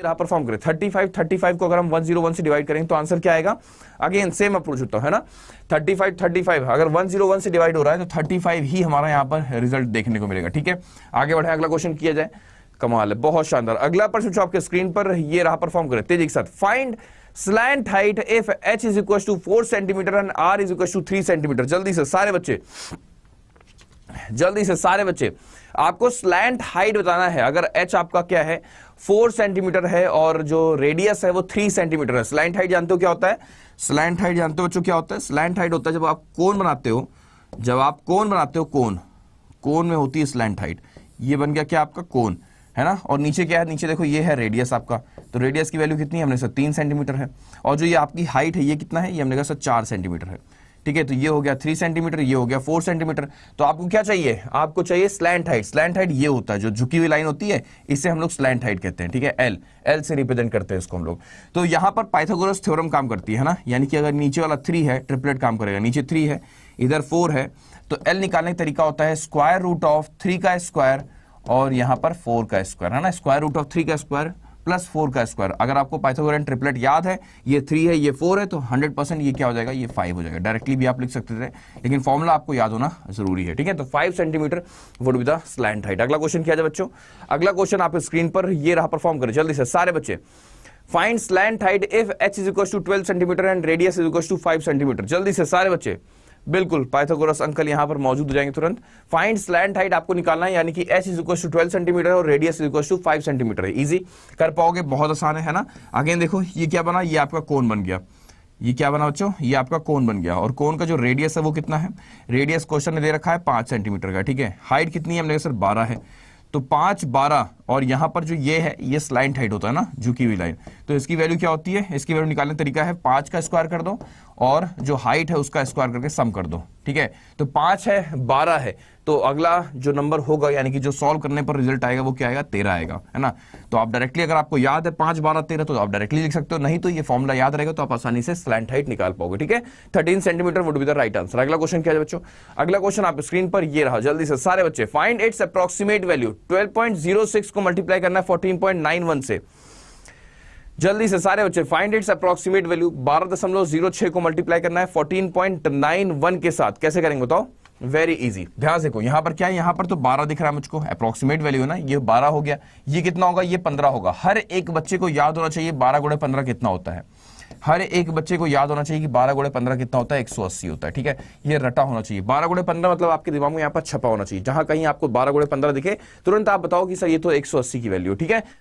रहा परफॉर्म करें 35 को अगर हम 101 से डिवाइड करेंगे तो आंसर क्या आएगा। अगेन सेम अप्रोच होता है ना, 35 अगर 101 से डिवाइड हो रहा है तो 35 ही हमारा यहाँ पर रिजल्ट देखने को मिलेगा। ठीक है, आगे बढ़े, अगला क्वेश्चन किया जाए। कमाल है, बहुत शानदार। अगला प्रश्न जो आपके स्क्रीन पर ये रहा, परफॉर्म करें तेजी के साथ। Find slant height if h is equal to 4 centimetre and r is equal to 3 centimetre. जल्दी से सारे बच्चे आपको स्लैंट हाइट बताना है। अगर h आपका क्या है 4 सेंटीमीटर है और जो रेडियस है वो 3 सेंटीमीटर है। स्लैंट हाइट जानते हो क्या होता है? स्लैंट हाइट जानते हो बच्चों क्या होता है? स्लैंट हाइट होता है जब आप कोन बनाते हो, कोन में होती है स्लैंट हाइट। ये बन गया क्या आपका कोन, है ना। और नीचे क्या है? नीचे देखो ये है रेडियस आपका, तो रेडियस की वैल्यू कितनी है? हमने सर 3 सेंटीमीटर है। और जो ये आपकी हाइट है ये कितना है? ये हमने कहा सर 4 सेंटीमीटर है। ठीक है, तो ये हो गया 3 सेंटीमीटर, ये हो गया 4 सेंटीमीटर। तो आपको क्या चाहिए? आपको चाहिए स्लैंट हाइट। स्लैंट हाइट ये होता है, जो झुकी हुई लाइन होती है, इसे हम लोग स्लैंट हाइट कहते हैं। ठीक है, एल से रिप्रेजेंट करते हैं इसको हम लोग। तो यहां पर पाइथागोरस थ्योरम काम करती है ना, यानी कि अगर नीचे वाला 3 है, ट्रिपलेट काम करेगा। नीचे 3 है, इधर 4 है, तो एल निकालने का तरीका होता है स्क्वायर रूट ऑफ 3 का स्क्वायर और यहां पर 4 का स्क्वायर, है ना। स्क्वायर रूट ऑफ 3 का स्क्वायर प्लस 4 का स्क्वायर। अगर आपको पाइथागोरियन ट्रिपलेट याद है, ये 3 है, ये 4 है, तो 100% ये क्या हो जाएगा? ये 5 हो जाएगा। डायरेक्टली भी आप लिख सकते थे, लेकिन फॉर्मूला आपको याद होना जरूरी है। ठीक है, तो 5 centimetre would be the slant height. अगला क्वेश्चन किया जाए बच्चों। अगला क्वेश्चन आप स्क्रीन पर ये रहा, परफॉर्म करें जल्दी से सारे बच्चे। Find slant height if h is equal to 12 centimetre and radius is equal to 5 centimetre. जल्दी से सारे बच्चे, बिल्कुल पाइथागोरस अंकल यहां पर मौजूद हो जाएंगे तुरंत। फाइंड स्लैंट हाइट आपको निकालना है, यानी कि h is equal to 12 centimetre और radius is equal to 5 centimetre है। इजी कर पाओगे, बहुत आसान है ना। अगेन देखो ये क्या बना? ये आपका कोन बन गया। ये क्या बना बच्चों? ये आपका कोन बन गया। और कोन का जो रेडियस है वो कितना है? रेडियस क्वेश्चन में दे रखा है 5 सेंटीमीटर का। ठीक है, हाइट कितनी है? हमने कहा सर 12 है, तो 5 12 और यहां पर जो ये है ये स्लैंट हाइट होता है ना, झुकी हुई लाइन। तो इसकी वैल्यू क्या होती है? इसकी वैल्यू निकालने का तरीका है 5 का स्क्वायर कर दो और जो हाइट है उसका स्क्वायर करके सम कर दो। ठीक है, तो 5 है 12 है, तो अगला जो नंबर होगा यानी कि जो सॉल्व करने पर रिजल्ट आएगा वो क्या आएगा? 13 आएगा, है ना। तो आप डायरेक्टली, अगर आपको याद है 5 12 13, तो आप डायरेक्टली लिख सकते हो, नहीं तो ये फॉर्मूला याद रहेगा तो आप आसानी से स्लैंट हाइट निकाल पाओगे। ठीक है, 13 centimetre would be the right answer. अगला क्वेश्चन क्या है बच्चों? अगला क्वेश्चन आप स्क्रीन पर ये रहा, जल्दी से सारे बच्चे। Find its approximate value. 12.06 को मल्टीप्लाई करना है 14.91 से। जल्दी से सारे बच्चे, फाइंड इट्स अप्रॉक्सीमेट वैल्यू। 12.06 को मल्टीप्लाई करना है 14.91 के साथ। कैसे करेंगे बताओ? Very easy. ध्यान से देखो, यहां पर क्या है? यहां पर तो 12 दिख रहा है मुझको, अप्रॉक्सीमेट वैल्यू है ना, ये 12 हो गया। ये कितना होगा? ये 15 होगा। हर एक बच्चे को याद होना चाहिए 12 गुणे 15 कितना होता है। हर एक बच्चे को याद होना चाहिए कि 12 गुणे 15 कितना होता है? 180 होता है। ठीक है, ये रटा होना चाहिए। 12 गुणे 15 मतलब आपके दिमाग में यहाँ पर छपा होना चाहिए। जहां कहीं आपको 12 गुणे 15 दिखे तुरंत आप बताओ कि सर ये तो 180 की वैल्यू। ठीक है,